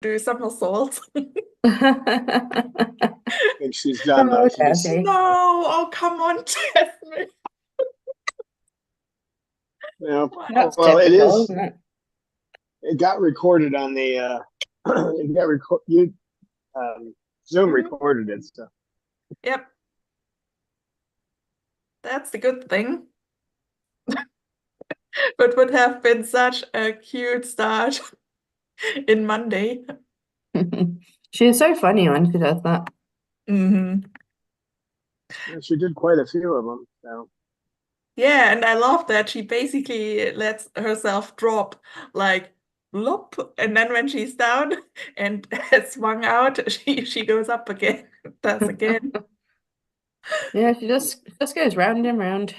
do somersaults. I think she's done though. Oh, She just Jazzy. No, oh come on, Jasmine. you know. That's Well, it typical, is. isn't it? It got recorded on the. It got you Zoom Mhm. recorded it. So Yep, that's the good thing. But would have been such a cute start in Monday. She's so funny when she does that. Hmm. she did quite a few of them. So Yeah, and I love that she basically lets herself drop like blop, and then when she's down and swung out, she goes up again, does again. Yeah, she just goes round and round.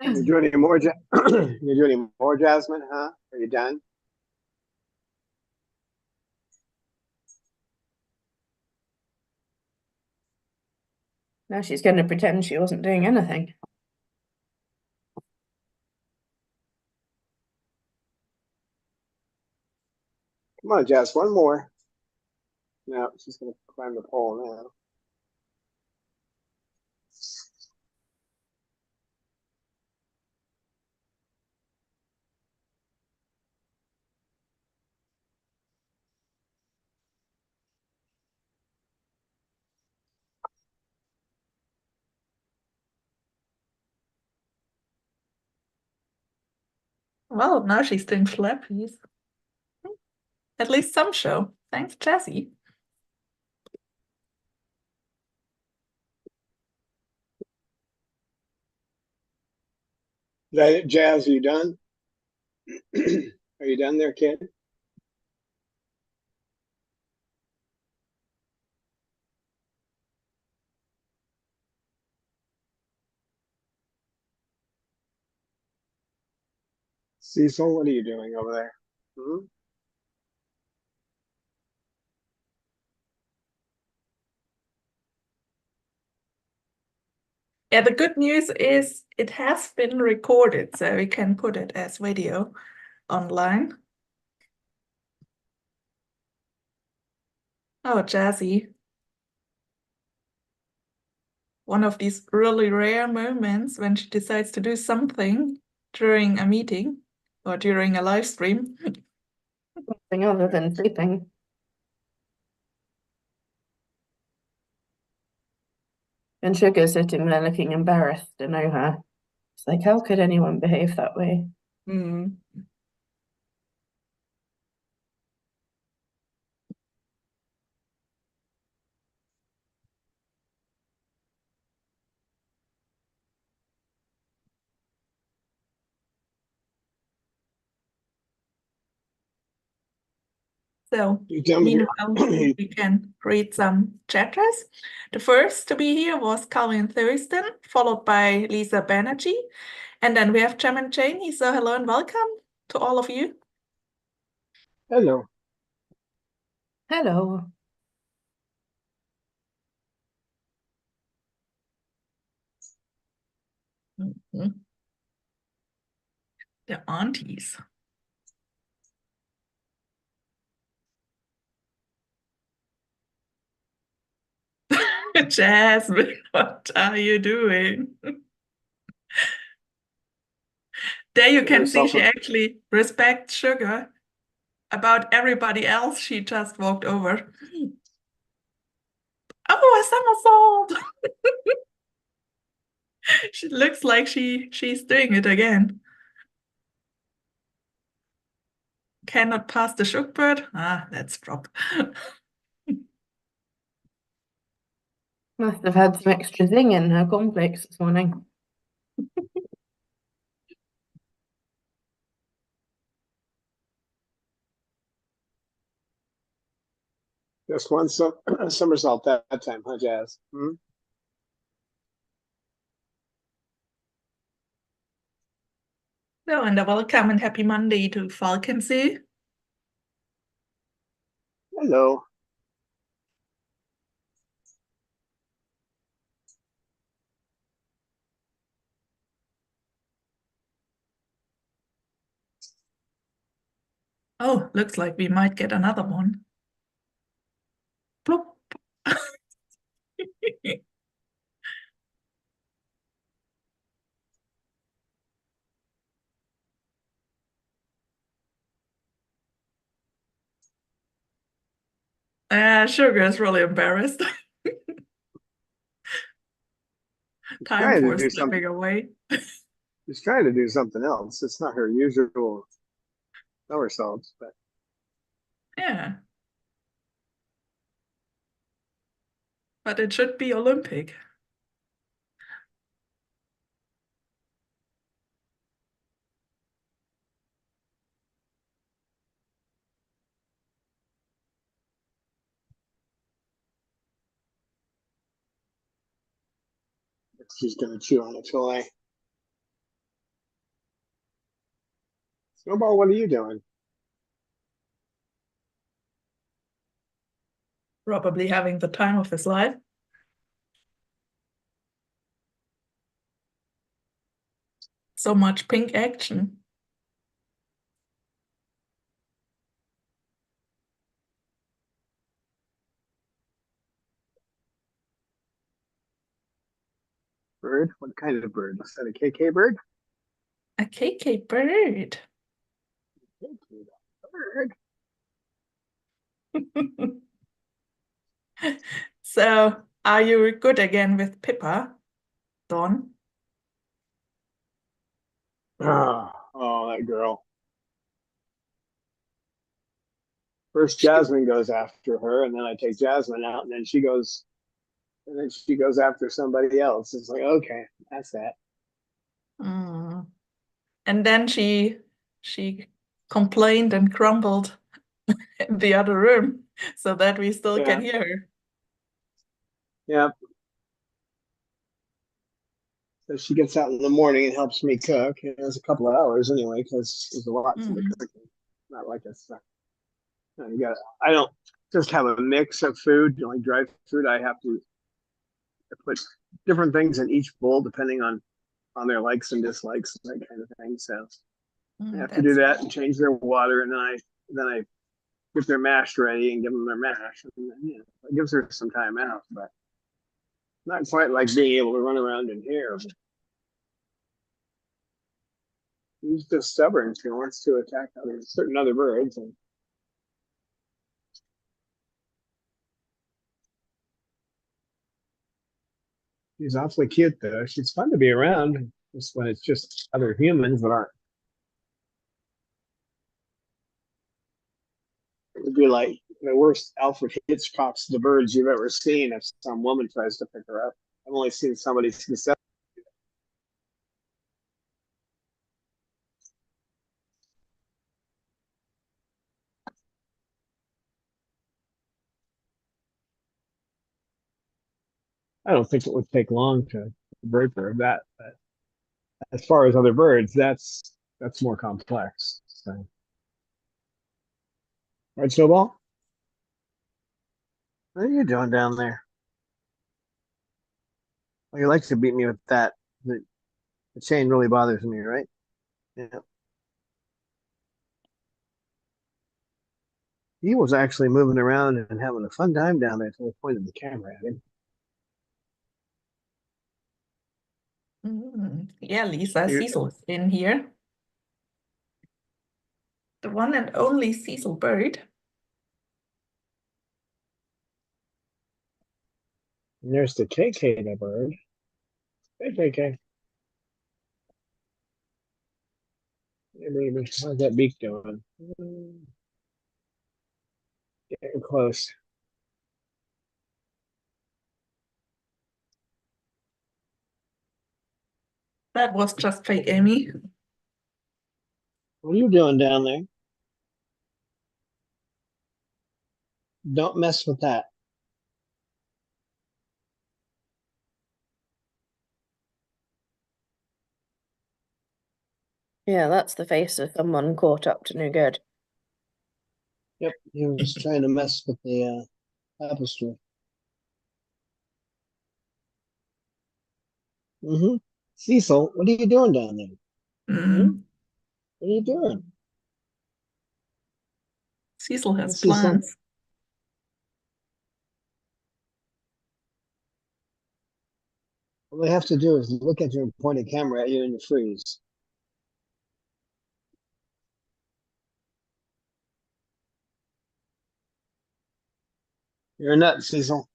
you do any more? You do any more, Jasmine? Huh? Are you done? Now she's going to pretend she wasn't doing anything. Come on, Jess. One more. No, she's gonna climb the pole now. Well, now she's doing flappies. At least some show. Thanks, Jessie. Jazz, are you done? Are you done there, kid? Cecil, what are you doing over there? Hmm? Yeah, the good news is it has been recorded, so we can put it as video online. Oh, Jazzy. One of these really rare moments when she decides to do something during a meeting or during a live stream. Something other than sleeping. And Sugar's sitting there looking embarrassed to know her. It's like, how could anyone behave that way? Mm. So You done with your? meanwhile, we can read some chatters. The first to be here was Colin Thurston, followed by Lisa Banerjee. And then we have Jem and Janie. So hello and welcome to all of you. Hello. Hello. Mhm. The aunties. Jasmine, what are you doing? There you Give can see herself she a. actually respects Sugar about everybody else she just walked over. Oh, a somersault! She looks like she's doing it again. Cannot pass the shook bird. Ah, let's drop. Must have had some extra zing in her cornflakes this morning. Just one somersault that time, huh, Jazz? Hmm? So, and a welcome and happy Monday to Falcon Sea. Hello. Oh, looks like we might get another one. Plop. Sugar is really embarrassed. She's Time trying to for do something. slipping away. She's trying to do something else. It's not her usual somersaults, but Yeah, but it should be Olympic. she's going to chew on a toy. Snowball, what are you doing? Probably having the time of his life. So much pink action. Bird? What kind of bird? Is that a KK bird? A KK bird. KK bird. So, are you good again with Pippa, Don? Oh, that girl. First, Jasmine goes after her, and then I take Jasmine out, and then she goes after somebody else. It's like, okay, that's that. Mm. And then she complained and grumbled in the other room so that we still Yeah, can hear her. yeah. So she gets out in the morning and helps me cook. It was a couple of hours anyway, because there's a lot to the Mm. cooking. Not like it's you got. I don't just have a mix of food, like dry food. I have to put different things in each bowl depending on their likes and dislikes and that kind of thing. So I Mm, have to do that's that and change their water, and then I get their mash ready and give them their mash. And then, it gives her some time out, but not quite like being able to run around in here. She's just stubborn. She wants to attack certain other birds, and she's awfully cute though. She's fun to be around. Just when it's just other humans that aren't. It would be like the worst Alfred Hitchcock's The Birds you've ever seen if some woman tries to pick her up. I've only seen somebody successful. I don't think it would take long to break her of that. But as far as other birds, that's more complex. So, right, Snowball, what are you doing down there? Well, you like to beat me with that. The chain really bothers me, right? Yeah. He was actually moving around and having a fun time down there until I pointed the camera at him. Yeah, Lisa, He, Cecil is in here. The one and only Cecil bird. and there's the KK, the bird. Hey, KK. Hey, baby. How's that beak doing? Getting close. That was just fake Amy. What are you doing down there? Don't mess with that. Yeah, that's the face of someone caught up to no good. Yep, he was trying to mess with the tapestry. Mm-hmm. Cecil, what are you doing down there? Hmm? Mm. What are you doing? Cecil has Let's see some. plans. All they have to do is look at you and point a camera at you and you freeze. You're a nut, Cecil.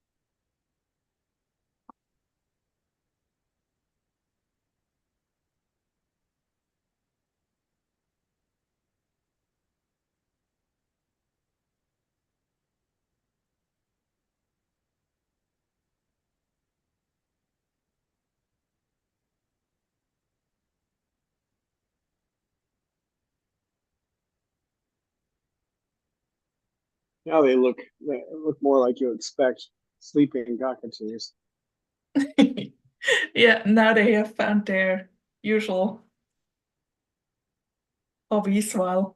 Now they look more like you expect sleeping cockatoos. Yeah, now they have found their usual hobbies while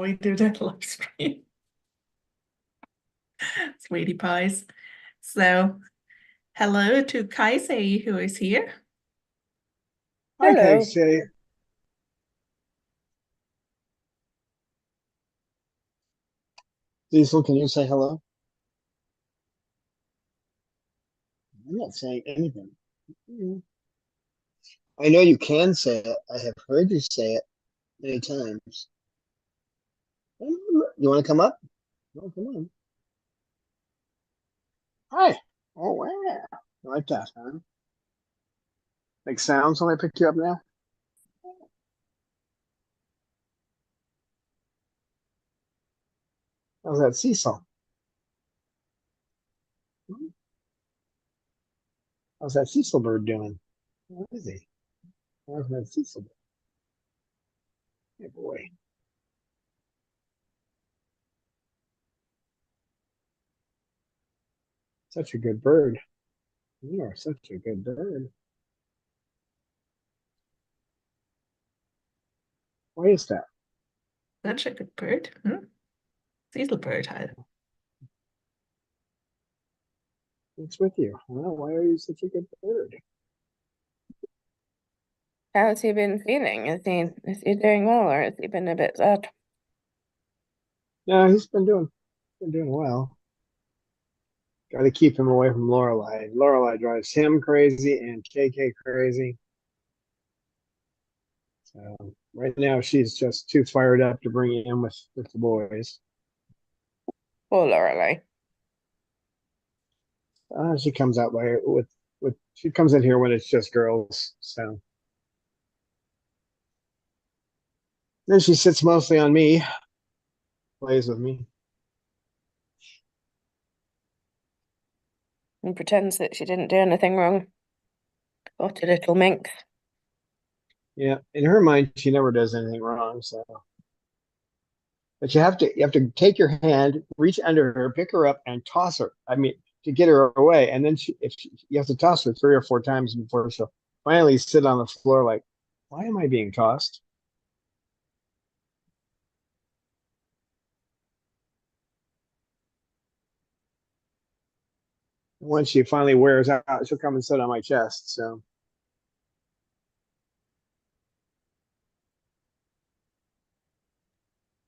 we do that live stream. Sweetie pies. So, hello to Kaisei, who is here. Hi, Hello. Casey. Cecil, can you say hello? I'm not saying anything. I know you can say it. I have heard you say it many times. You want to come up? Oh, come on. Hi. Oh, wow. You like that, huh? Make sounds when I pick you up now? How's that Cecil? How's that Cecil bird doing? Where is he? How's that Cecil bird? Hey, boy. Such a good bird. You are such a good bird. Why is that? Such a good bird. Cecil bird. What's with you? Well, why are you such a good bird? How's he been feeling? Is he doing well, or has he been a bit sad? No, he's been doing well. Got to keep him away from Lorelai. Lorelai drives him crazy and KK crazy. So right now she's just too fired up to bring him with the boys. Poor Lorelei. She comes out by with she comes in here when it's just girls. So then she sits mostly on me, plays with me. And pretends that she didn't do anything wrong. What a little minx. Yeah, in her mind, she never does anything wrong. So, but you have to take your hand, reach under her, pick her up, and toss her. I mean, to get her away, and then you have to toss her 3 or 4 times before she'll finally sit on the floor. Like, why am I being tossed? Once she finally wears out, she'll come and sit on my chest. So,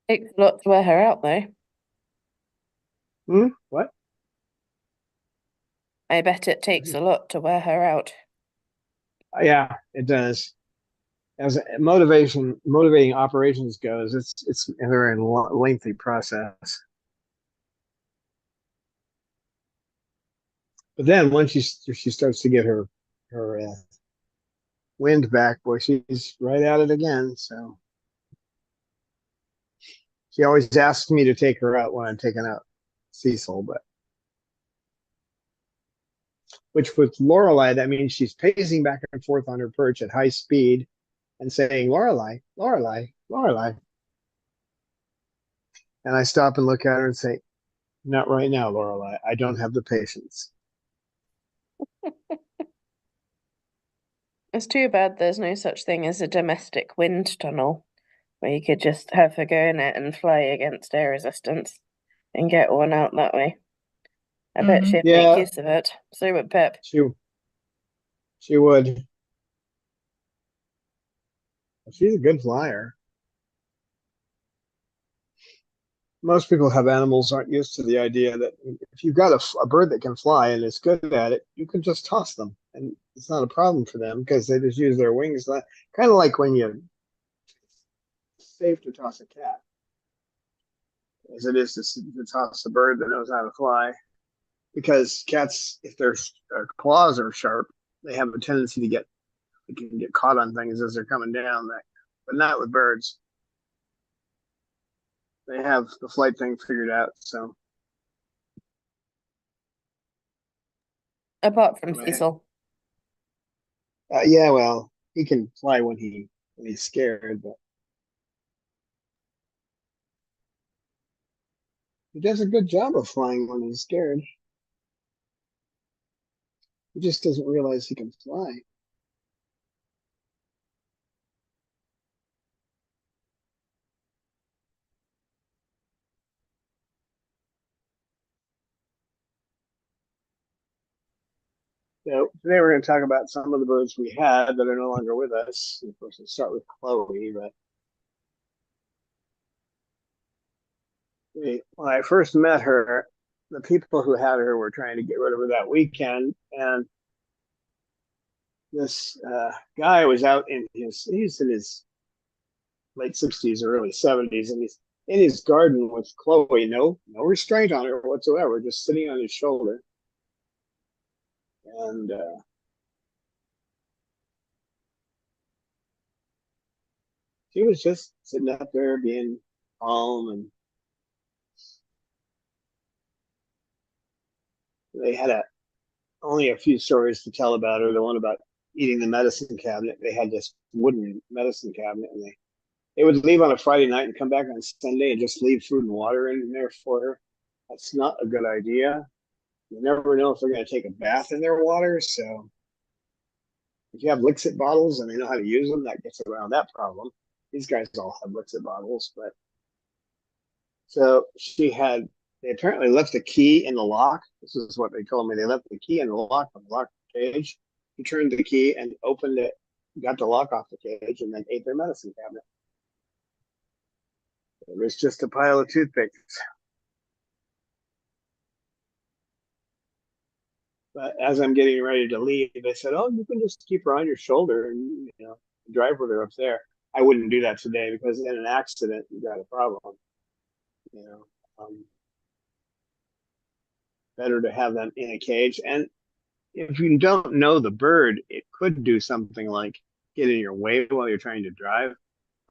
Takes a lot to wear her out, though. what? I bet it takes a lot to wear her out. Yeah, it does. As motivating operations goes, it's a very lengthy process. But then once she starts to get her wind back, boy, she's right at it again. So she always asks me to take her out when I'm taking out Cecil, but which with Lorelai, that means she's pacing back and forth on her perch at high speed and saying, Lorelai, Lorelai, Lorelai. And I stop and look at her and say, not right now, Lorelai. I don't have the patience. It's too bad there's no such thing as a domestic wind tunnel where you could just have her go in it and fly against air resistance and get one out that way. I bet she'd make Yeah, use of it. So would Pip. she would. She's a good flyer. most people have animals aren't used to the idea that if you've got a bird that can fly and is good at it, you can just toss them, and it's not a problem for them because they just use their wings. Kind of like when you safe to toss a cat as it is to toss a bird that knows how to fly. Because cats, if their claws are sharp, they have a tendency to they can get caught on things as they're coming down. But not with birds. They have the flight thing figured out. So Apart from anyway, Cecil. yeah, well, he can fly when he's scared, but he does a good job of flying when he's scared. He just doesn't realize he can fly. So today we're going to talk about some of the birds we had that are no longer with us. Of course, we'll start with Chloe, but when I first met her, the people who had her were trying to get rid of her that weekend, and this guy was out he's in his late 60s or early 70s, and he's in his garden with Chloe, no restraint on her whatsoever, just sitting on his shoulder. And she was just sitting up there being calm, and they had only a few stories to tell about her. The one about eating the medicine cabinet. They had this wooden medicine cabinet, and they would leave on a Friday night and come back on Sunday and just leave food and water in there for her. That's not a good idea. You never know if they're going to take a bath in their water. So if you have Lixit bottles and they know how to use them, that gets around that problem. These guys all have Lixit bottles, but so they apparently left the key in the lock. This is what they told me. They left the key in the lock of the lock cage. He turned the key and opened it, got the lock off the cage, and then ate their medicine cabinet. It was just a pile of toothpicks. But as I'm getting ready to leave, they said, "Oh, you can just keep her on your shoulder and drive with her up there." I wouldn't do that today because in an accident you got a problem. You know, better to have them in a cage. And if you don't know the bird, it could do something like get in your way while you're trying to drive.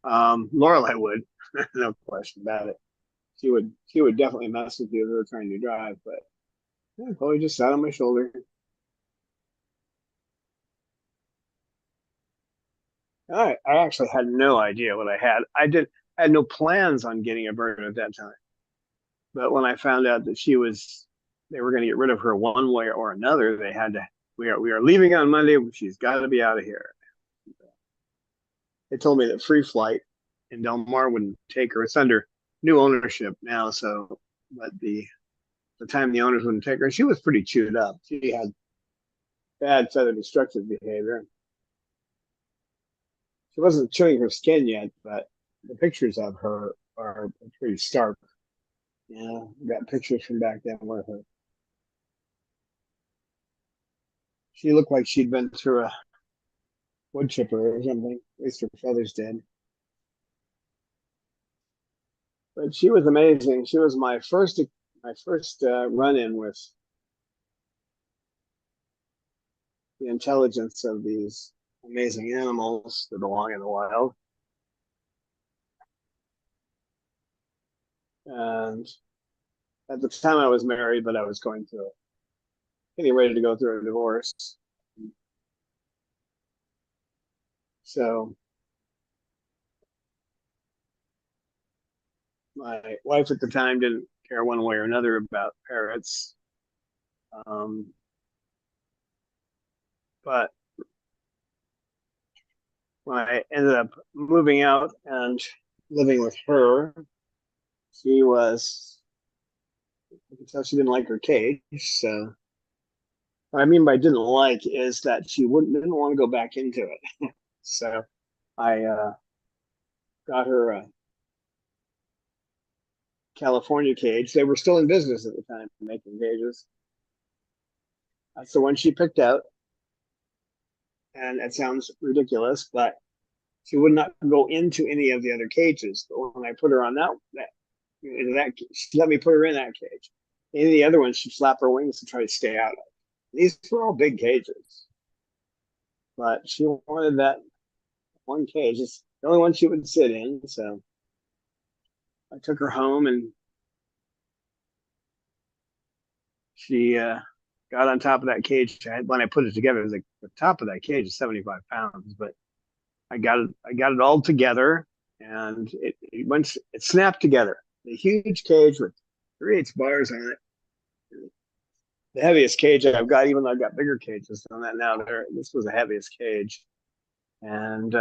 Lorelei would, no question about it. She would definitely mess with you if you were trying to drive. But yeah, Chloe just sat on my shoulder. I actually had no idea what I had. I had no plans on getting a bird at that time. But when I found out that they were going to get rid of her one way or another, they had to. We are leaving on Monday. She's got to be out of here. They told me that Free Flight in Del Mar wouldn't take her. It's under new ownership now, so but the time the owners wouldn't take her, she was pretty chewed up. She had bad feather destructive behavior. She wasn't chewing her skin yet, but the pictures of her are pretty stark. Yeah, got pictures from back then where she looked like she'd been through a wood chipper or something. At least her feathers did. But she was amazing. She was my first run-in with the intelligence of these amazing animals that belong in the wild. And at the time I was married, but I was getting ready to go through a divorce. So my wife at the time didn't care one way or another about parrots. Um, but when I ended up moving out and living with her, she was, I could tell she didn't like her cage. So what I mean by didn't like is that she didn't want to go back into it. So I got her California cage. They were still in business at the time, making cages. That's the one she picked out. And it sounds ridiculous, but she would not go into any of the other cages. But when I put her on that she let me put her in that cage. Any of the other ones, she'd flap her wings and try to stay out of. These were all big cages, but she wanted that one cage. It's the only one she would sit in. So I took her home, and she got on top of that cage. When I put it together, it was like the top of that cage is 75 pounds, but I got it all together, and it snapped together. A huge cage with 3/8 bars on it. The heaviest cage I've got, even though I've got bigger cages on that now. This was the heaviest cage, and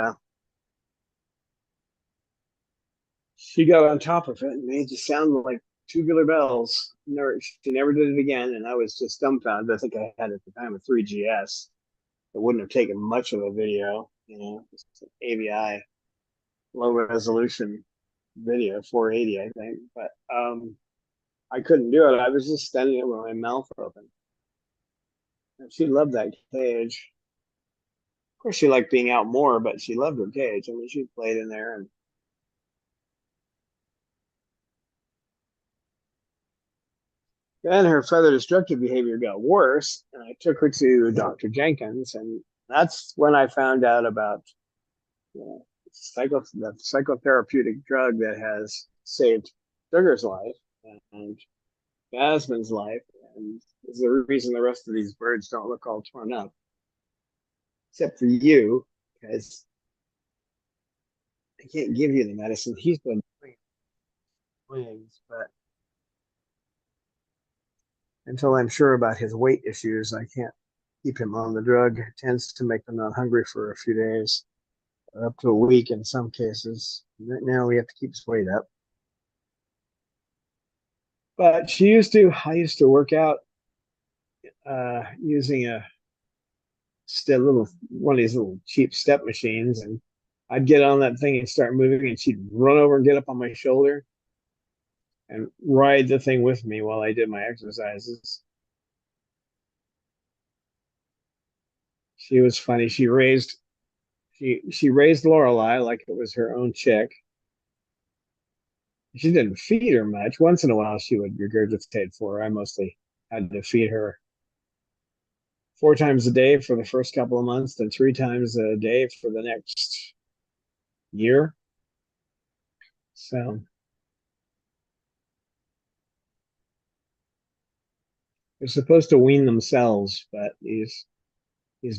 she got on top of it and made it sound like tubular bells. She never did it again, and I was just dumbfounded. I think I had at the time a 3GS. It wouldn't have taken much of a video, just an AVI low resolution video, 480, I think. But I couldn't do it. I was just standing there with my mouth open. And she loved that cage. Of course, she liked being out more, but she loved her cage. I mean, she played in there, and then her feather destructive behavior got worse, and I took her to Dr. Jenkins, and that's when I found out about the psychotherapeutic drug that has saved Sugar's life and Jasmine's life, and is the reason the rest of these birds don't look all torn up, except for you, because I can't give you the medicine. He's been wings, but until I'm sure about his weight issues, I can't keep him on the drug. It tends to make them not hungry for a few days, up to a week in some cases. Right now, we have to keep his weight up. But I used to work out using one of these little cheap step machines, and I'd get on that thing and start moving, and she'd run over and get up on my shoulder and ride the thing with me while I did my exercises. She was funny. She raised Lorelei like it was her own chick. She didn't feed her much. Once in a while, she would regurgitate for her. I mostly had to feed her 4 times a day for the first couple of months, then 3 times a day for the next year. So they're supposed to wean themselves, but these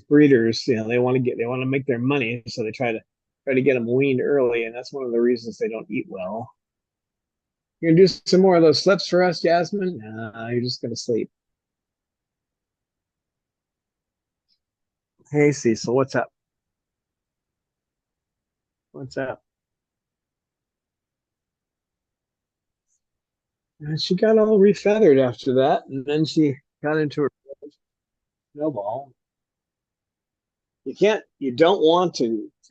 breeders, they want to make their money, so they try to get them weaned early, and that's one of the reasons they don't eat well. You're gonna do some more of those slips for us, Jasmine? You're just gonna sleep. Hey, Cecil, what's up? What's up? And she got all refeathered after that, and then she got into her snowball. You don't want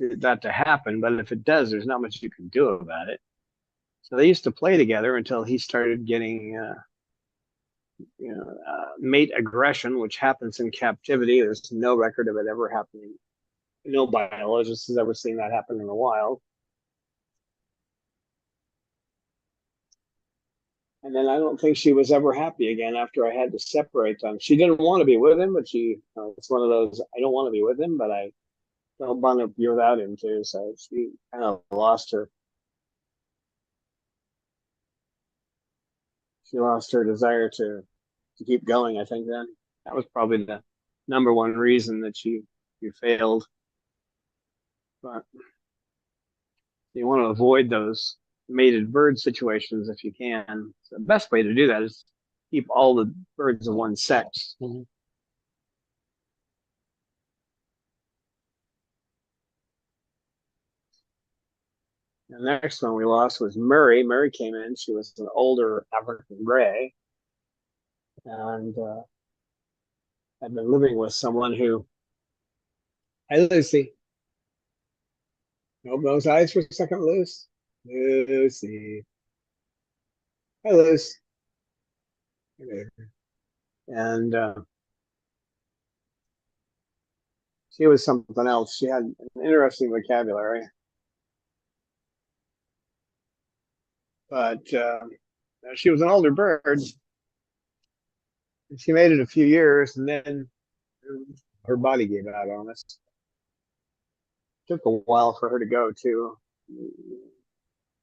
that to happen, but if it does, there's not much you can do about it. So they used to play together until he started getting mate aggression, which happens in captivity. There's no record of it ever happening. No biologist has ever seen that happen in the wild. And then I don't think she was ever happy again after I had to separate them. She didn't want to be with him, but it's one of those, I don't want to be with him, but I don't want to be without him too. So she kind of lost her. She lost her desire to keep going, I think then. That was probably the number one reason that she failed. But you want to avoid those mated bird situations if you can. So the best way to do that is keep all the birds of one sex. Mm-hmm. The next one we lost was Murray. Murray came in. She was an older African gray, and had been living with someone who. Hi, Lucy. Nope, those eyes for a second, Lucy. Lucy. Hi, Liz. And she was something else. She had an interesting vocabulary, but she was an older bird. She made it a few years, and then her body gave out on us. Took a while for her to go too.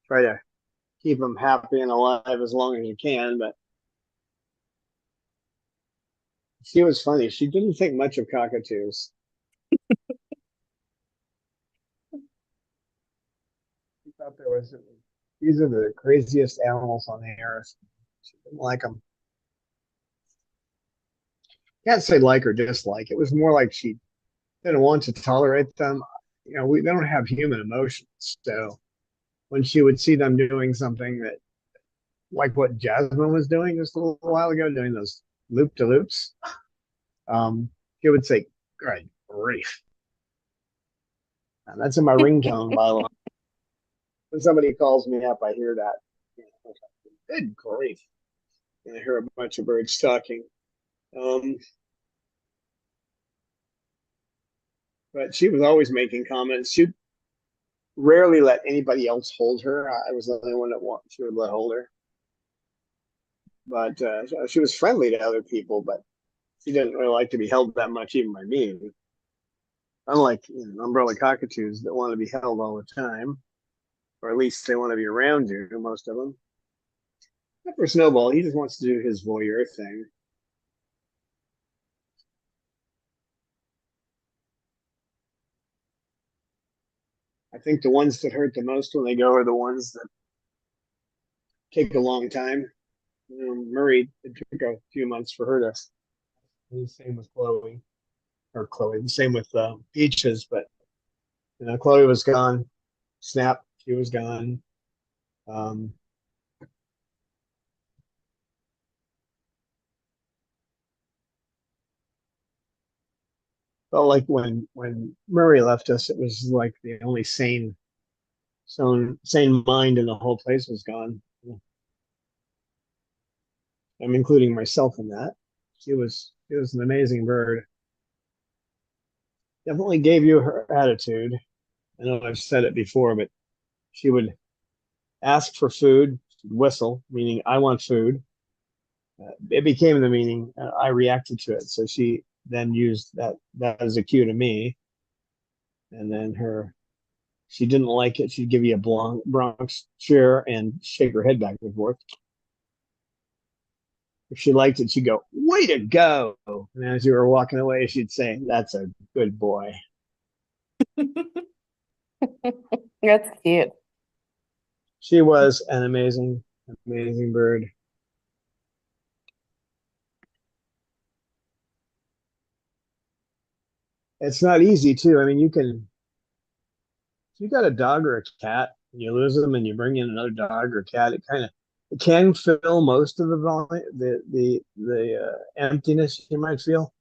Try to keep them happy and alive as long as you can, but she was funny. She didn't think much of cockatoos. She thought these are the craziest animals on the earth. She didn't like them. Can't say like or dislike. It was more like she didn't want to tolerate them. They don't have human emotions. So when she would see them doing something that, like what Jasmine was doing just a little while ago, doing those loop to loops, she would say, "Good grief!" And that's in my ringtone, by the way. When somebody calls me up, I hear that. Good grief! And I hear a bunch of birds talking. Um, but she was always making comments. She rarely let anybody else hold her. I was the only one she would let hold her. But she was friendly to other people, but she didn't really like to be held that much, even by me. Unlike umbrella cockatoos that want to be held all the time, or at least they want to be around you, most of them. Except for Snowball, he just wants to do his voyeur thing. I think the ones that hurt the most when they go are the ones that take a long time. Murray, it took a few months for her to. The same with Chloe, or Chloe. The same with Peaches, but Chloe was gone. Snap, she was gone. Um, felt like when Murray left us, it was like the only sane mind in the whole place was gone. I'm including myself in that. She was an amazing bird. Definitely gave you her attitude. I know I've said it before, but she would ask for food, whistle, meaning I want food. It became the meaning I reacted to it. So she then used that as a cue to me. And then she didn't like it. She'd give you a Bronx cheer and shake her head back and forth. If she liked it, she'd go, "Way to go!" And as you were walking away, she'd say, "That's a good boy." That's cute. She was an amazing, amazing bird. It's not easy too. I mean, if you got a dog or a cat and you lose them and you bring in another dog or cat, it can fill most of the volume, the emptiness you might feel.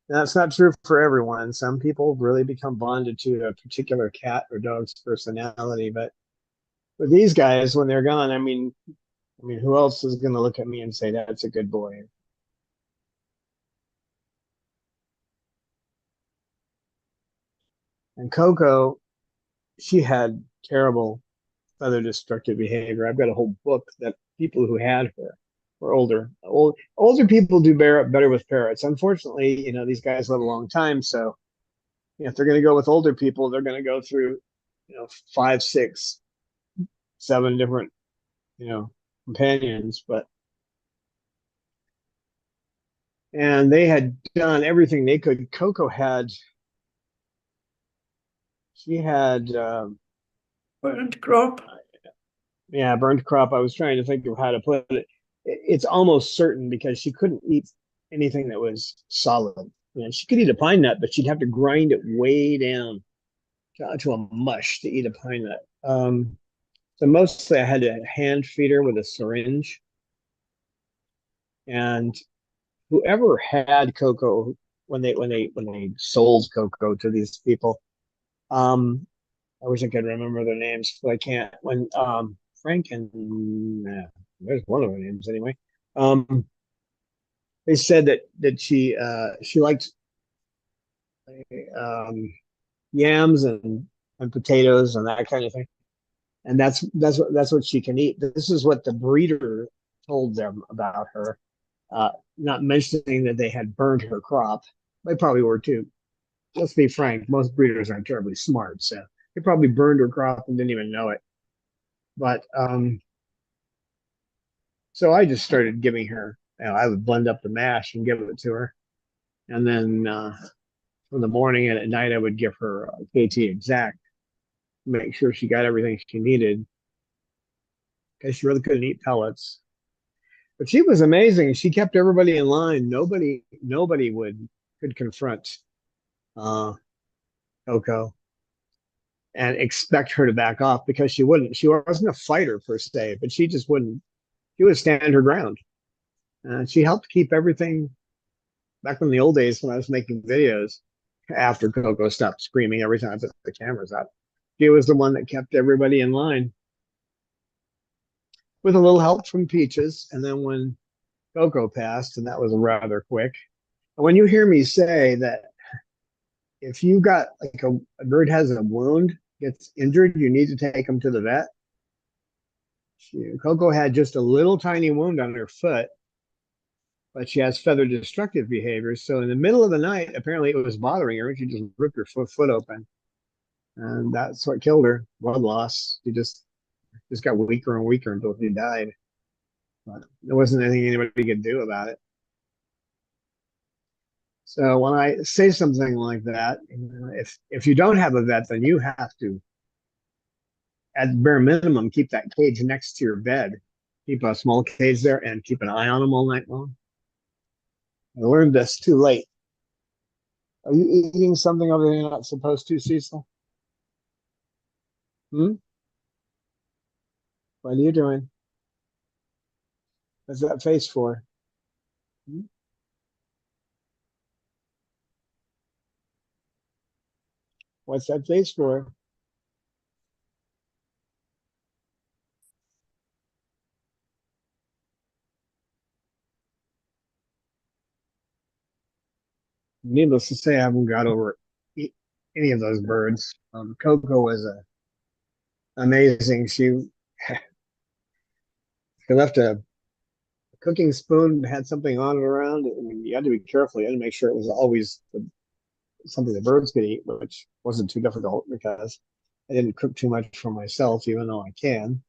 Now, that's not true for everyone. Some people really become bonded to a particular cat or dog's personality, but with these guys, when they're gone, I mean, who else is going to look at me and say that's a good boy? And Coco, she had terrible feather destructive behavior. I've got a whole book that people who had her were older. Older people do better with parrots. Unfortunately, these guys live a long time, so if they're going to go with older people, they're going to go through, 5, 6, 7 different, companions. And they had done everything they could. Coco she had Burnt crop. yeah, burnt crop. I was trying to think of how to put it. It's almost certain because she couldn't eat anything that was solid. She could eat a pine nut, but she'd have to grind it way down to a mush to eat a pine nut. So mostly I had to hand feed her with a syringe. And whoever had Coco when they sold Coco to these people, I wish I could remember their names, but I can't. When Frank and There's one of her names anyway. They said that she liked um, yams and potatoes and that kind of thing, and that's what she can eat. This is what the breeder told them about her, not mentioning that they had burned her crop. They probably were too. Let's be frank, most breeders aren't terribly smart, so they probably burned her crop and didn't even know it. But so I just started giving her. I would blend up the mash and give it to her, and then in the morning and at night I would give her KT Exact, make sure she got everything she needed because she really couldn't eat pellets. But she was amazing. She kept everybody in line. Nobody could confront uh, Coco and expect her to back off because she wouldn't. She wasn't a fighter per se, but she just wouldn't. She would stand her ground. She helped keep everything back in the old days when I was making videos after Coco stopped screaming every time I put the cameras up. She was the one that kept everybody in line with a little help from Peaches. And then when Coco passed, and that was rather quick. And when you hear me say that if you got like a bird has a wound, gets injured, you need to take them to the vet. Coco had just a little tiny wound on her foot, but she has feather destructive behavior. So in the middle of the night, apparently it was bothering her, and she just ripped her foot open, and that's what killed her. Blood loss. She just got weaker and weaker until she died. But there wasn't anything anybody could do about it. So when I say something like that, if you don't have a vet, then you have to, at bare minimum, keep that cage next to your bed. Keep a small cage there and keep an eye on them all night long. I learned this too late. Are you eating something over there you're not supposed to, Cecil? Hmm? What are you doing? What's that face for? Hmm? What's that face for? Needless to say, I haven't got over any of those birds. Coco was amazing. She left a cooking spoon, had something on it around. I mean, you had to be careful. You had to make sure it was always something the birds could eat, which wasn't too difficult because I didn't cook too much for myself, even though I can.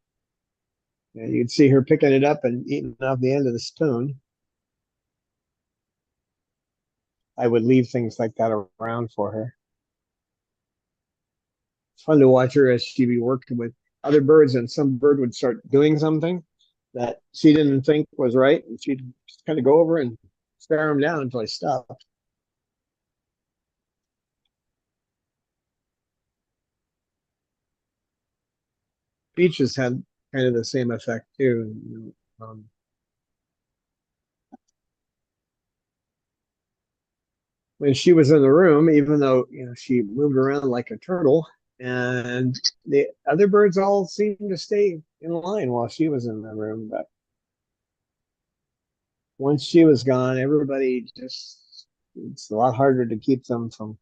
And you'd see her picking it up and eating off the end of the spoon. I would leave things like that around for her. It's fun to watch her as she'd be working with other birds, and some bird would start doing something that she didn't think was right, and she'd just kind of go over and stare him down until he stopped. Peaches had kind of the same effect too. When she was in the room, even though she moved around like a turtle, and the other birds all seemed to stay in line while she was in the room. But once she was gone, everybody it's a lot harder to keep them from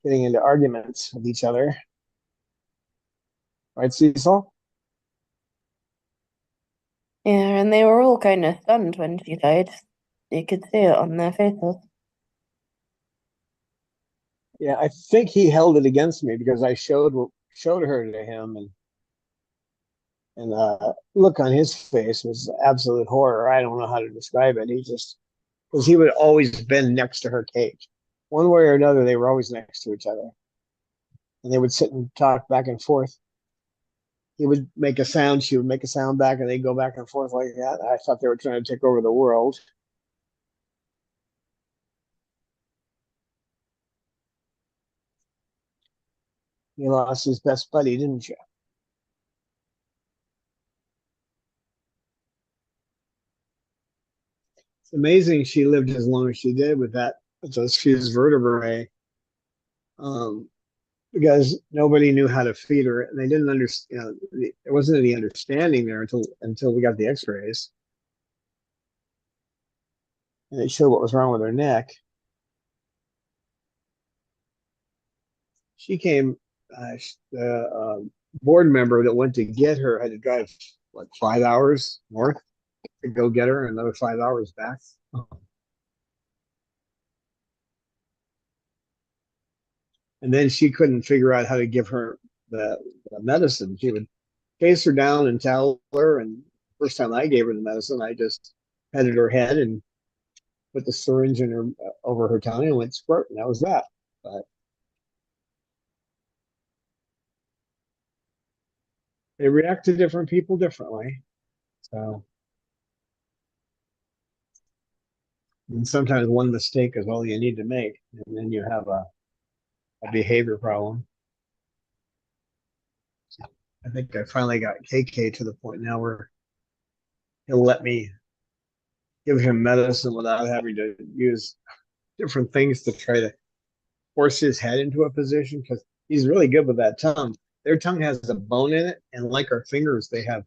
getting into arguments with each other. Right, Cecil? Yeah, and they were all kind of stunned when she died. You could see it on their faces. Yeah, I think he held it against me because I showed her to him, and look on his face was absolute horror. I don't know how to describe it. He just because he would always been next to her cage, one way or another. They were always next to each other, and they would sit and talk back and forth. He would make a sound, she would make a sound back, and they'd go back and forth like that. I thought they were trying to take over the world. You lost his best buddy, didn't you? It's amazing she lived as long as she did with those fused vertebrae. Um, because nobody knew how to feed her, and they didn't understand. There wasn't any understanding there until we got the X-rays, and it showed what was wrong with her neck. She came, the board member that went to get her had to drive like 5 hours north to go get her, and another 5 hours back. And then she couldn't figure out how to give her the medicine. She would chase her down and tell her. And first time I gave her the medicine, I just petted her head and put the syringe in her over her tongue and went squirt, and that was that. But they react to different people differently. So, and sometimes one mistake is all you need to make, and then you have a behavior problem. I think I finally got KK to the point now where he'll let me give him medicine without having to use different things to try to force his head into a position, because he's really good with that tongue. Their tongue has a bone in it, and like our fingers, they have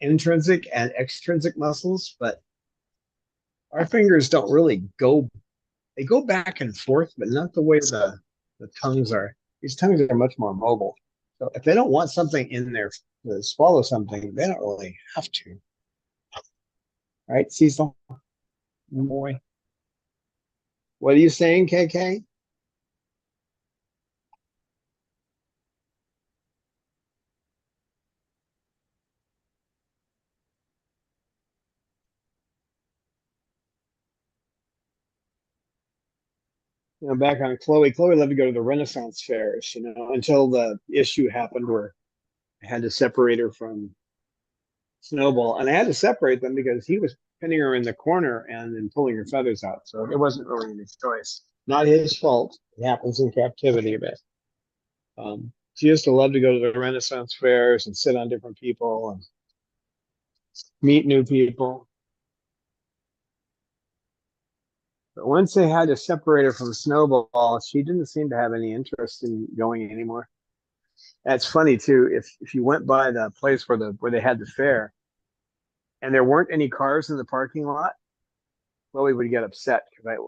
intrinsic and extrinsic muscles, but our fingers don't really go, they go back and forth, but not the way the tongues are. These tongues are much more mobile. So if they don't want something in there to swallow something, they don't really have to. All right, Cecil? Boy. What are you saying, KK? Back on Chloe. Chloe loved to go to the Renaissance fairs, until the issue happened where I had to separate her from Snowball. And I had to separate them because he was pinning her in the corner and then pulling her feathers out. So it wasn't really any choice. Not his fault. It happens in captivity, but she used to love to go to the Renaissance fairs and sit on different people and meet new people. But once they had to separate her from Snowball, she didn't seem to have any interest in going anymore. That's funny too. If you went by the place where they had the fair, and there weren't any cars in the parking lot, Chloe would get upset because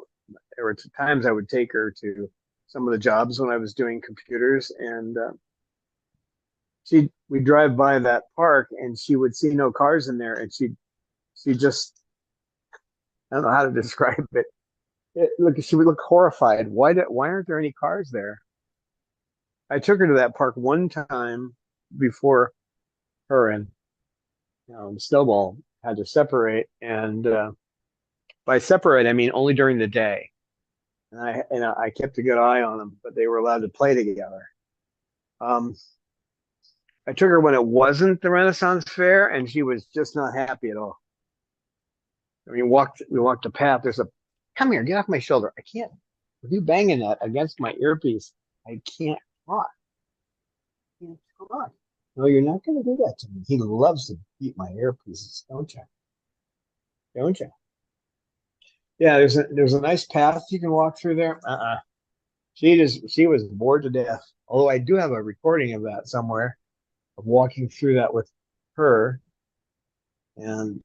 there were times I would take her to some of the jobs when I was doing computers, and we'd drive by that park, and she would see no cars in there, and she just, I don't know how to describe it. She would look horrified. Why aren't there any cars there? I took her to that park one time before her and Snowball had to separate, and by separate I mean only during the day. And I kept a good eye on them, but they were allowed to play together. I took her when it wasn't the Renaissance Fair, and she was just not happy at all. I mean, we walked the path. There's a, come here, get off my shoulder. I can't. With you banging that against my earpiece, I can't talk. Can't talk. No, you're not going to do that to me. He loves to beat my earpieces, don't you? Don't you? Yeah, there's a nice path you can walk through there. She was bored to death. Although I do have a recording of that somewhere, of walking through that with her, and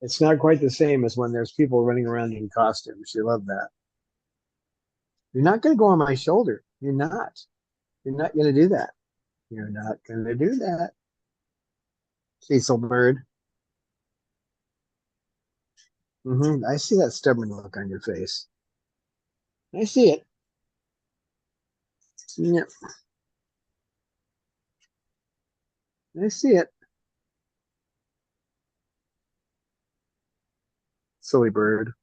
it's not quite the same as when there's people running around in costumes. She loved that. You're not going to go on my shoulder. You're not. You're not going to do that. You're not going to do that. Cecil Bird. I see that stubborn look on your face. I see it. Yep. I see it. Silly bird.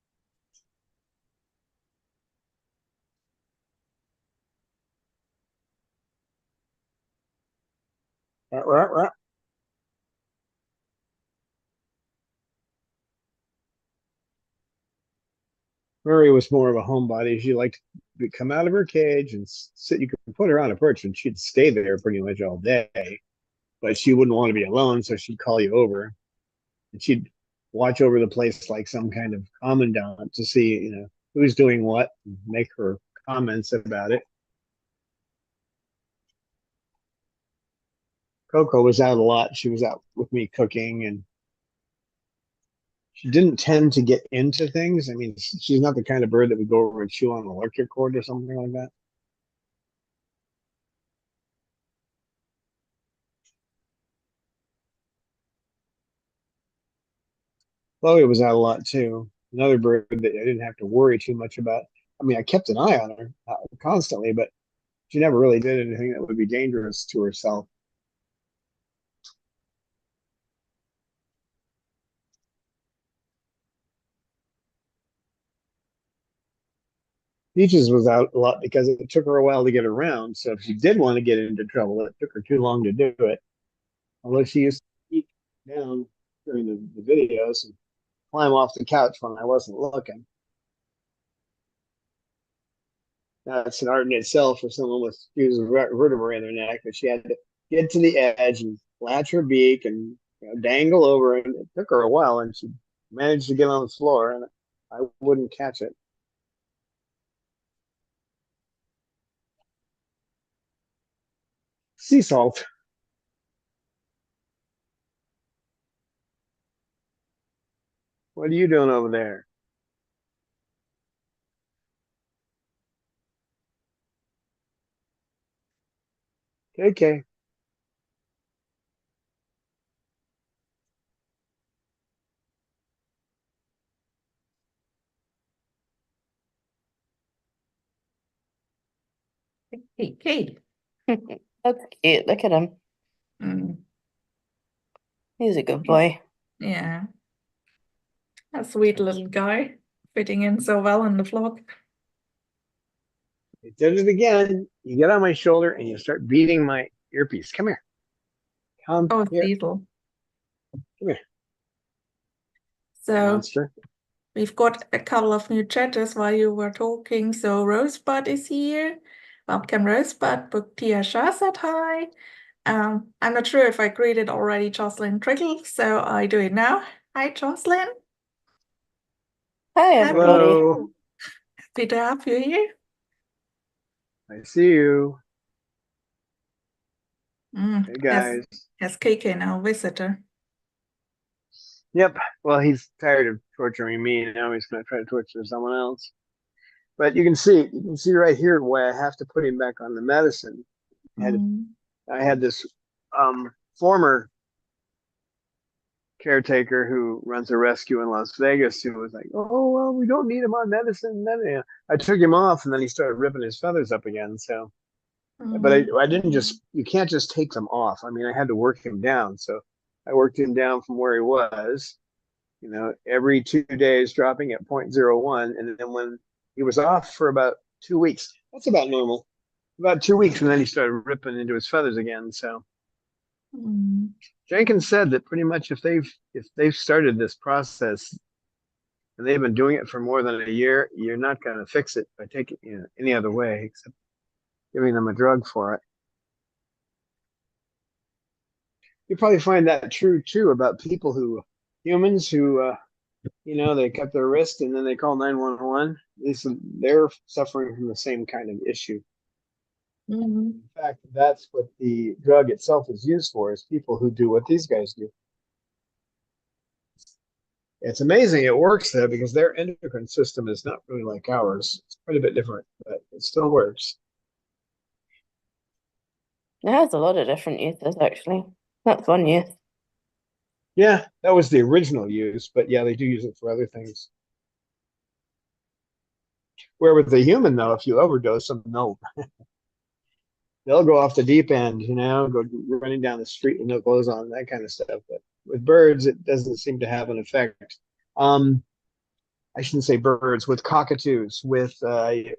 Murray was more of a homebody. She liked to come out of her cage and sit. You could put her on a perch and she'd stay there pretty much all day, but she wouldn't want to be alone, so she'd call you over, and she'd watch over the place like some kind of commandant to see, who's doing what, and make her comments about it. Coco was out a lot. She was out with me cooking, and she didn't tend to get into things. I mean, she's not the kind of bird that would go over and chew on an electric cord or something like that. Chloe was out a lot too. Another bird that I didn't have to worry too much about. I mean, I kept an eye on her constantly, but she never really did anything that would be dangerous to herself. Peaches was out a lot because it took her a while to get around. So if she did want to get into trouble, it took her too long to do it. Although she used to peek down during the videos and climb off the couch when I wasn't looking. That's an art in itself for someone with fused vertebrae in their neck, but she had to get to the edge and latch her beak and dangle over. And it took her a while, and she managed to get on the floor, and I wouldn't catch it. Sea salt. What are you doing over there? KK. Hey, Kate. That's cute. Look at him. Mm. He's a good boy. Yeah. A sweet little guy, fitting in so well in the vlog. It did it again. You get on my shoulder and you start beating my earpiece. Come here. Come Oh, here. Cecil. Come here, So monster. we've got a couple of new chatters while you were talking. So Rosebud is here. Welcome, Rosebud. Buktia Shah said hi. I'm not sure if I greeted already Jocelyn Trickle, so I do it now. Hi, Jocelyn. Hi, everybody. Hello. Happy to have you here. I see you. Mm, Hey, guys. has KK now visitor. Yep. Well, he's tired of torturing me, and now he's going to try to torture someone else. But you can see right here why I have to put him back on the medicine. I had this former caretaker who runs a rescue in Las Vegas who was like, "Oh well, we don't need him on medicine." Then I took him off, and then he started ripping his feathers up again. So, but I didn't just. You can't just take them off. I mean, I had to work him down. So I worked him down from where he was. Every 2 days, dropping at 0.01, and then when he was off for about 2 weeks, that's about normal. About 2 weeks, and then he started ripping into his feathers again. So. Jenkins said that pretty much if they've started this process and they've been doing it for more than a year, you're not going to fix it by taking any other way except giving them a drug for it. You probably find that true too about humans who they cut their wrist and then they call 911. They're suffering from the same kind of issue. In fact, that's what the drug itself is used for, is people who do what these guys do. It's amazing it works though, because their endocrine system is not really like ours. It's quite a bit different, but it still works. It has a lot of different uses, actually. That's one use. Yeah, that was the original use, but yeah, they do use it for other things. Where with the human though, if you overdose them, no. They'll go off the deep end, go running down the street with no clothes on, that kind of stuff. But with birds, it doesn't seem to have an effect. I shouldn't say birds, with cockatoos, with a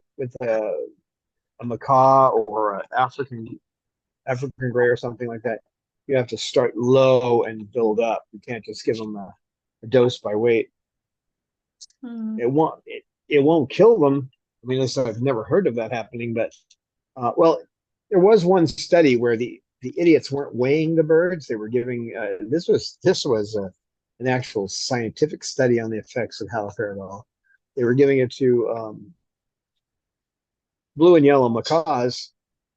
macaw or an African gray or something like that. You have to start low and build up. You can't just give them a dose by weight. It won't kill them. I mean, I've never heard of that happening, but well, there was one study where the idiots weren't weighing the birds. They were giving this was an actual scientific study on the effects of haloperidol. They were giving it to blue and yellow macaws,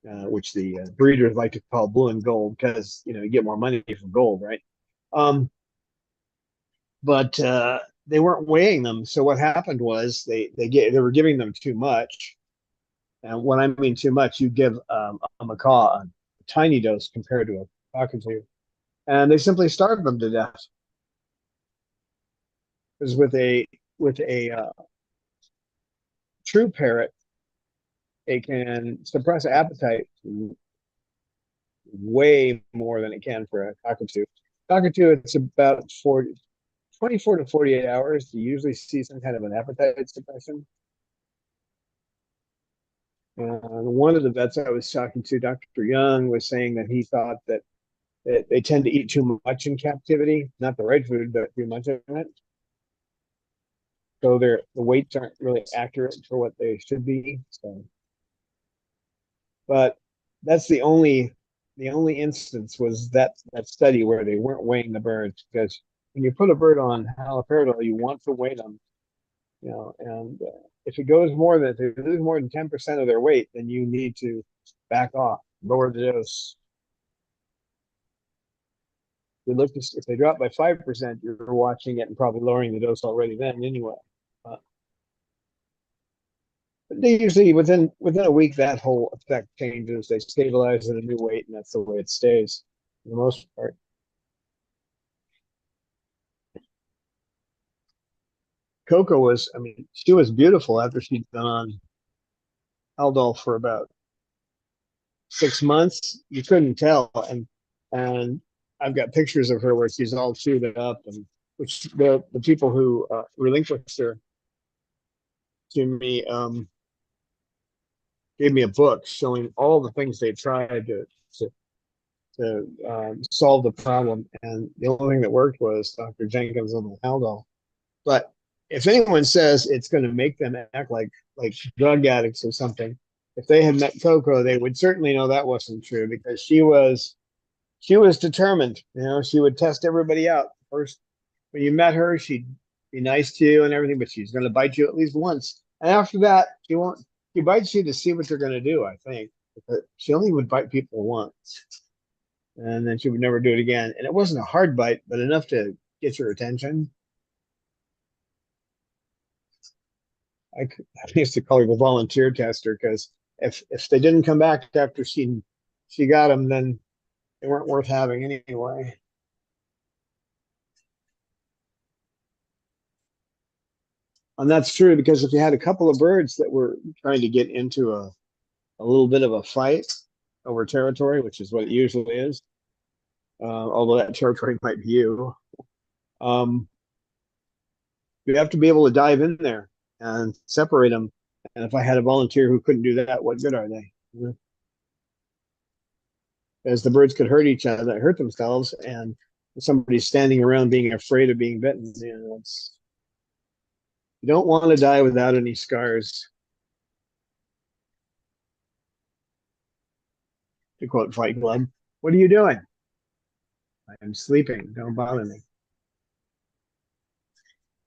which the breeders like to call blue and gold because you get more money from gold, right? Um, but they weren't weighing them. So what happened was they were giving them too much. And when I mean too much, you give a macaw a tiny dose compared to a cockatoo, and they simply starved them to death. Because with a true parrot, it can suppress appetite way more than it can for a cockatoo. Cockatoo, it's about 24 to 48 hours. You usually see some kind of an appetite suppression. And one of the vets I was talking to, Dr. Young, was saying that he thought that they tend to eat too much in captivity, not the right food, but too much of it. So the weights aren't really accurate for what they should be. So, but that's the only instance was that study where they weren't weighing the birds, because when you put a bird on haloperidol, you want to weigh them, and if it goes more than if they lose more than 10% of their weight, then you need to back off, lower the dose. If they drop by 5%, you're watching it and probably lowering the dose already then anyway. Uh, but they usually within a week that whole effect changes. They stabilize at a new weight, and that's the way it stays for the most part. Coco was, I mean, she was beautiful after she'd been on Haldol for about 6 months. You couldn't tell, and I've got pictures of her where she's all chewed up, and which the people who relinquished her to me gave me a book showing all the things they tried to solve the problem, and the only thing that worked was Dr. Jenkins on the Haldol. But if anyone says it's going to make them act like drug addicts or something, if they had met Coco, they would certainly know that wasn't true, because she was determined. She would test everybody out first. When you met her, she'd be nice to you and everything, but she's going to bite you at least once. And after that, she won't. She bites you to see what they're going to do, I think. But she only would bite people once, and then she would never do it again. And it wasn't a hard bite, but enough to get your attention. I used to call her the volunteer tester, because if they didn't come back after she got them, then they weren't worth having anyway. And that's true, because if you had a couple of birds that were trying to get into a little bit of a fight over territory, which is what it usually is, although that territory might be you, um, you have to be able to dive in there and separate them. And if I had a volunteer who couldn't do that, what good are they? As the birds could hurt each other, hurt themselves, and somebody's standing around being afraid of being bitten. You don't want to die without any scars. To quote Fight Club, "What are you doing?" "I'm sleeping. Don't bother me."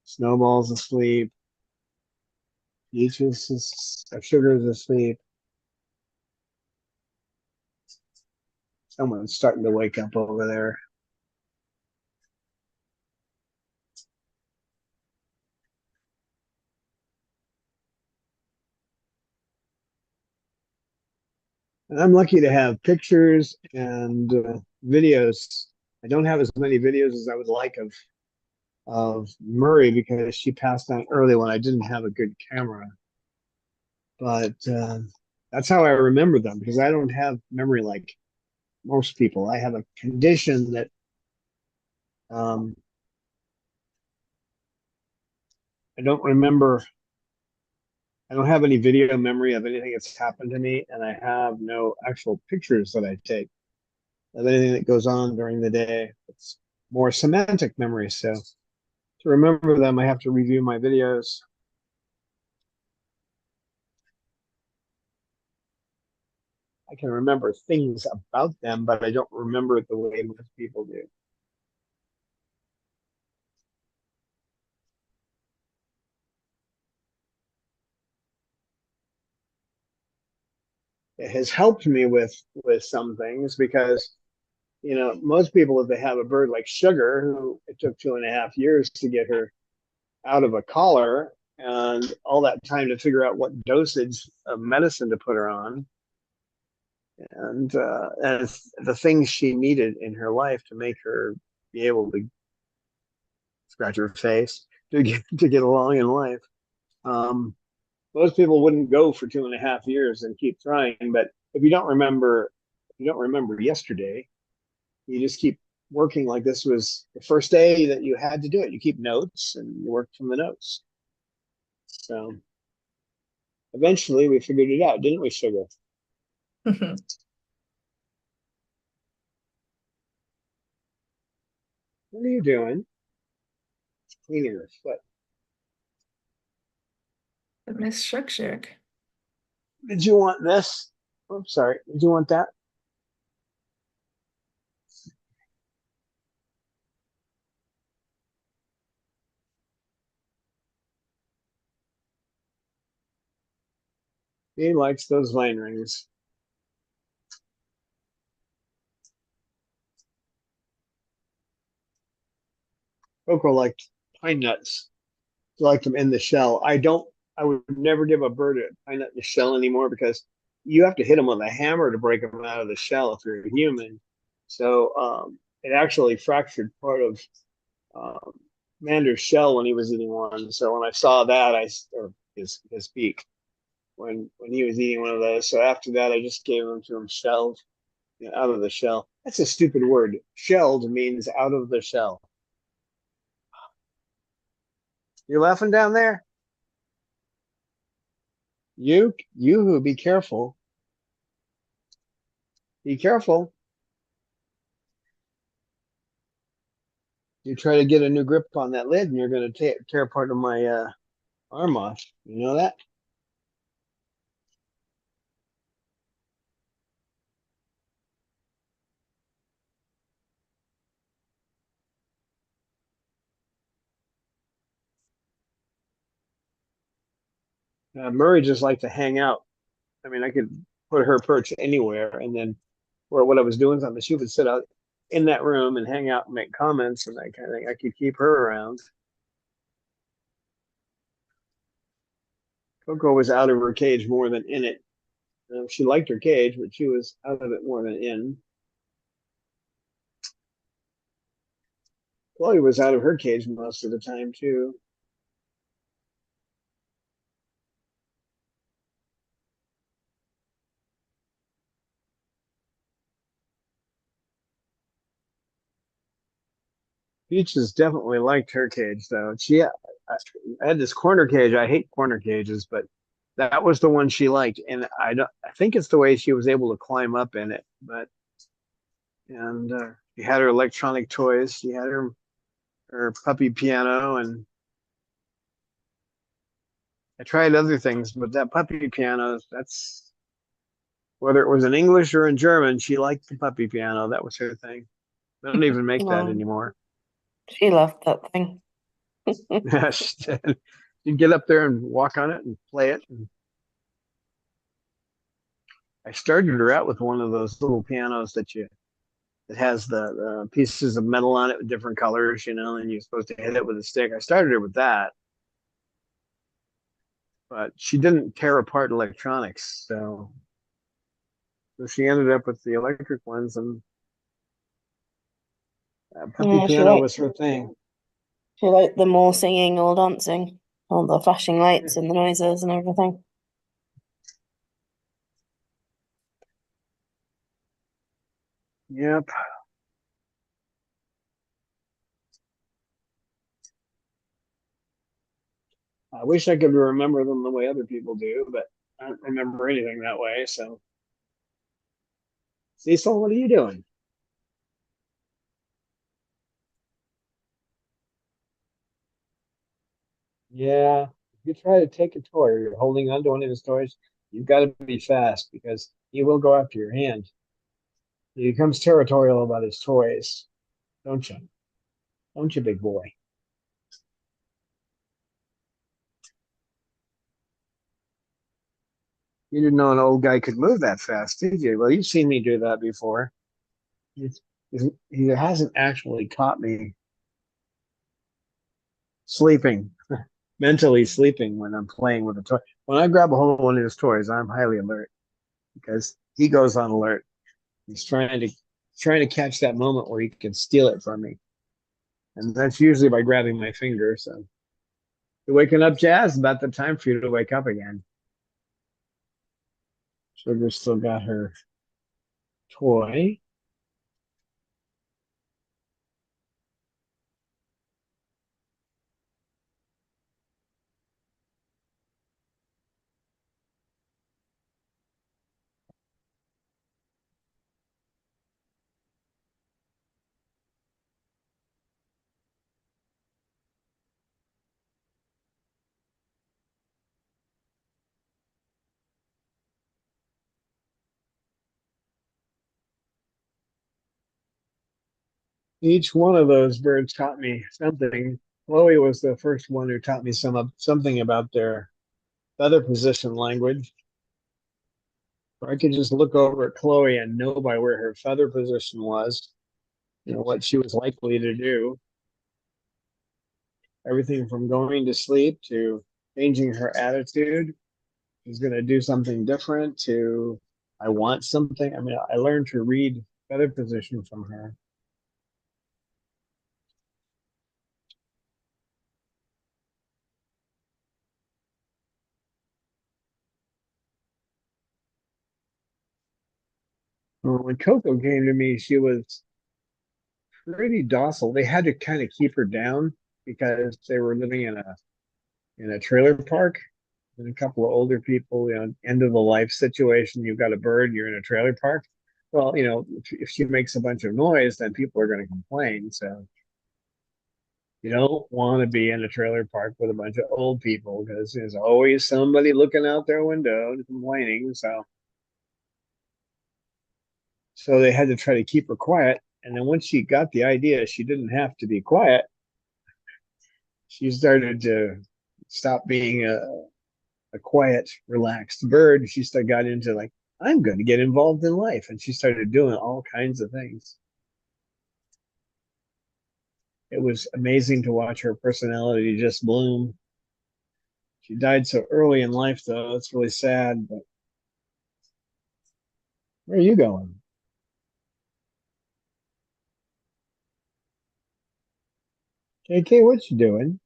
Snowball's asleep. Sugar's asleep. Someone's starting to wake up over there. And I'm lucky to have pictures and videos. I don't have as many videos as I would like of Murray, because she passed on early when I didn't have a good camera. But that's how I remember them, because I don't have memory like most people. I have a condition that um, I don't remember. I don't have any video memory of anything that's happened to me, and I have no actual pictures that I take of anything that goes on during the day. It's more semantic memory. So to remember them, I have to review my videos. I can remember things about them, but I don't remember it the way most people do. it has helped me with some things because most people, if they have a bird like Sugar, who it took 2.5 years to get her out of a collar and all that time to figure out what dosage of medicine to put her on, and the things she needed in her life to make her be able to scratch her face to get along in life. Um, Most people wouldn't go for 2.5 years and keep trying, but if you don't remember yesterday, you just keep working like this was the first day that you had to do it. You keep notes and you work from the notes. So eventually we figured it out, didn't we, Sugar? The What are you doing? Cleaning your foot. Miss Shuck Shuck. Did you want this? I'm sorry. Did you want that? He likes those vine rings. Coco liked pine nuts. She liked them in the shell. I would never give a bird a pine nut in the shell anymore because you have to hit them with a hammer to break them out of the shell if you're a human. So it actually fractured part of um, Mander's shell when he was eating one. So when I saw that, or his beak when he was eating one of those. So after that, I just gave them to him shelled, out of the shell. That's a stupid word. Shelled means out of the shell. You're laughing down there? You, be careful. Be careful. You try to get a new grip on that lid, and you're going to tear part of my arm off. You know that? Murray just liked to hang out. I mean, I could put her perch anywhere, and then, or what I was doing something, she would sit out in that room and hang out and make comments and that kind of thing. I could keep her around. Coco was out of her cage more than in it. She liked her cage, but she was out of it more than in. Chloe was out of her cage most of the time too. Peaches definitely liked her cage though. I had this corner cage. I hate corner cages, but that was the one she liked, and I think it's the way she was able to climb up in it. But and she had her electronic toys. She had her puppy piano, and I tried other things, but that puppy piano, that's whether it was in English or in German, she liked the puppy piano. That was her thing. They don't even make that Oh, anymore. she loved that thing. She'd get up there and walk on it and play it. And I started her out with one of those little pianos that has the pieces of metal on it with different colors, and you're supposed to hit it with a stick. I started her with that, but she didn't tear apart electronics, so she ended up with the electric ones, and puppy Yeah, piano was her thing. she liked the more singing or dancing, all the flashing lights and the noises and everything. Yep. I wish I could remember them the way other people do, but I don't remember anything that way. So, Cecil, what are you doing? Yeah, if you try to take a toy or you're holding on to one of his toys, you've got to be fast because he will go after your hand. He becomes territorial about his toys, don't you? Don't you, big boy? You didn't know an old guy could move that fast, did you? Well, you've seen me do that before. He's, he hasn't actually caught me sleeping, mentally sleeping when I'm playing with a toy. When I grab a hold of one of his toys, I'm highly alert because he goes on alert. He's trying to catch that moment where he can steal it from me. And that's usually by grabbing my finger. So you're waking up, Jazz. About the time for you to wake up again. Sugar still got her toy. Each one of those birds taught me something. Chloe was the first one who taught me something about their feather position language. I could just look over at Chloe and know by where her feather position was, what she was likely to do. Everything from going to sleep to changing her attitude. She's going to do something different to I want something. I mean, I learned to read feather position from her. When Coco came to me, she was pretty docile. They had to kind of keep her down because they were living in a trailer park and a couple of older people, end of the life situation. You've got a bird, you're in a trailer park. Well, if she makes a bunch of noise, then people are going to complain. So you don't want to be in a trailer park with a bunch of old people because there's always somebody looking out their window and complaining. So they had to try to keep her quiet. And then once she got the idea she didn't have to be quiet, she started to stop being a quiet, relaxed bird. She started got into like, I'm going to get involved in life. And she started doing all kinds of things. It was amazing to watch her personality just bloom. She died so early in life, though. It's really sad. But where are you going? KK, what you doing?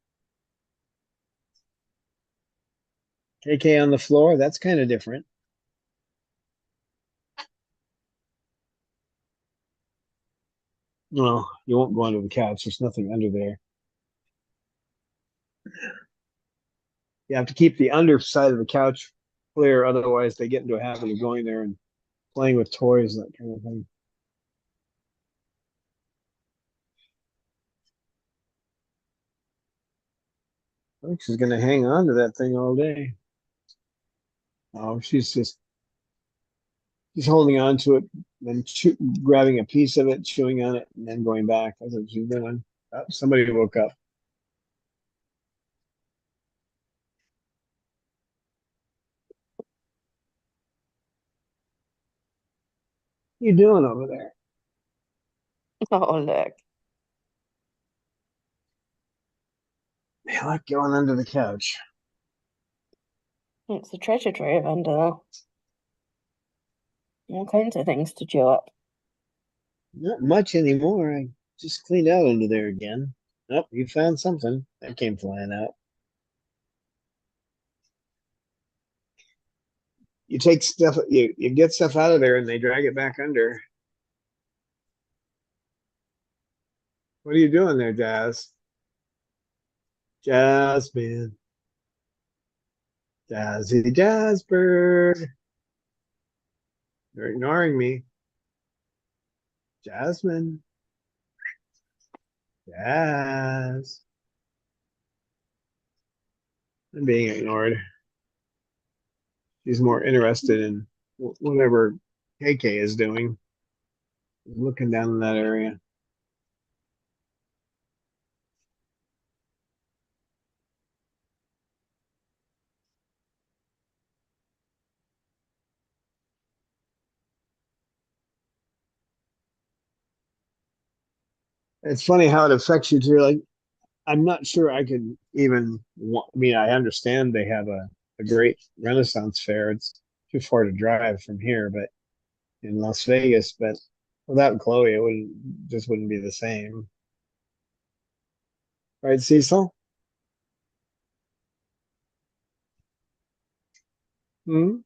KK on the floor? That's kind of different. Well, you won't go under the couch. There's nothing under there. You have to keep the underside of the couch clear, otherwise they get into a habit of going there and playing with toys and that kind of thing. I think she's going to hang on to that thing all day. Oh, she's holding on to it, then grabbing a piece of it, chewing on it, and then going back. That's what she's doing. Oh, somebody woke up. What are you doing over there? Oh, look. They like going under the couch. It's a treasure trove under there. All kinds of things to chew up. Not much anymore. I just cleaned out under there again. Oh, you found something. That came flying out. You take stuff, you get stuff out of there and they drag it back under. What are you doing there, Jazz? Jasmine. Jazzy Jazzbird. You're ignoring me. Jasmine. Jazz. I'm being ignored. She's more interested in whatever KK is doing. Looking down in that area. It's funny how it affects you too. Like, I'm not sure I could even I mean, I understand they have a great Renaissance fair. It's too far to drive from here, but in Las Vegas, but without Chloe, it wouldn't be the same. Right, Cecil? Hmm?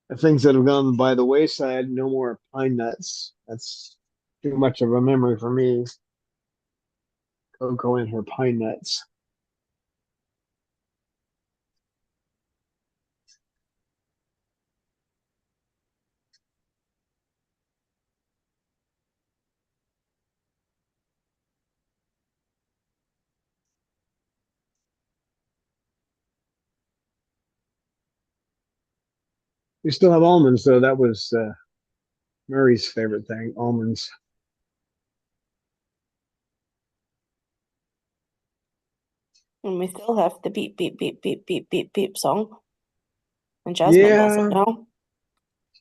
The things that have gone by the wayside, no more pine nuts. That's too much of a memory for me. Coco and her pine nuts. We still have almonds, though. That was Murray's favorite thing, almonds. And we still have the beep, beep, beep, beep, beep, beep, beep song. And Jasmine does it Yeah, now.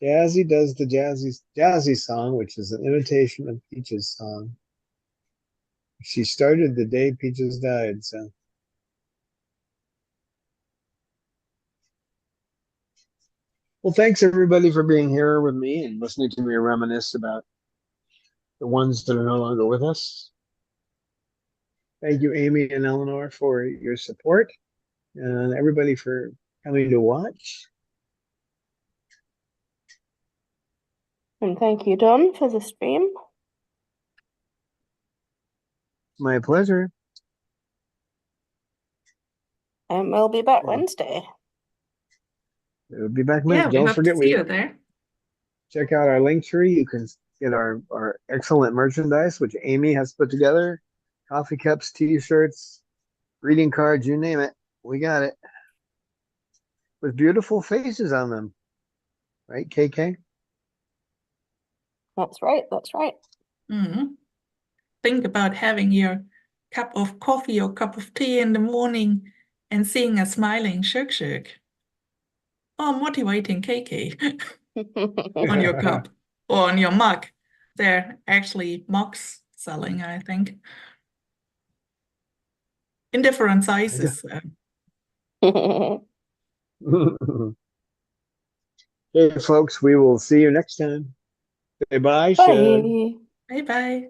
Jazzy does the Jazzy song, which is an imitation of Peach's song. She started the day Peaches died, so. Well, thanks everybody for being here with me and listening to me reminisce about the ones that are no longer with us. Thank you, Amy and Eleanor, for your support, and everybody for coming to watch. And thank you, Don, for the stream. My pleasure. And we'll be back Yeah. Wednesday. We'll be back Yeah, next. we Don't hope to forget, see we you there. check out our link tree. You can get our excellent merchandise, which Amy has put together. Coffee cups, t-shirts, greeting cards, you name it. We got it. With beautiful faces on them. Right, KK? That's right, that's right. Mhm. Think about having your cup of coffee or cup of tea in the morning and seeing a smiling Shuk Shuk or motivating KK on your cup or on your mug. They're actually mugs selling, I think, in different sizes. Okay, folks, we will see you next time. Say bye, Shug. Bye. Bye bye.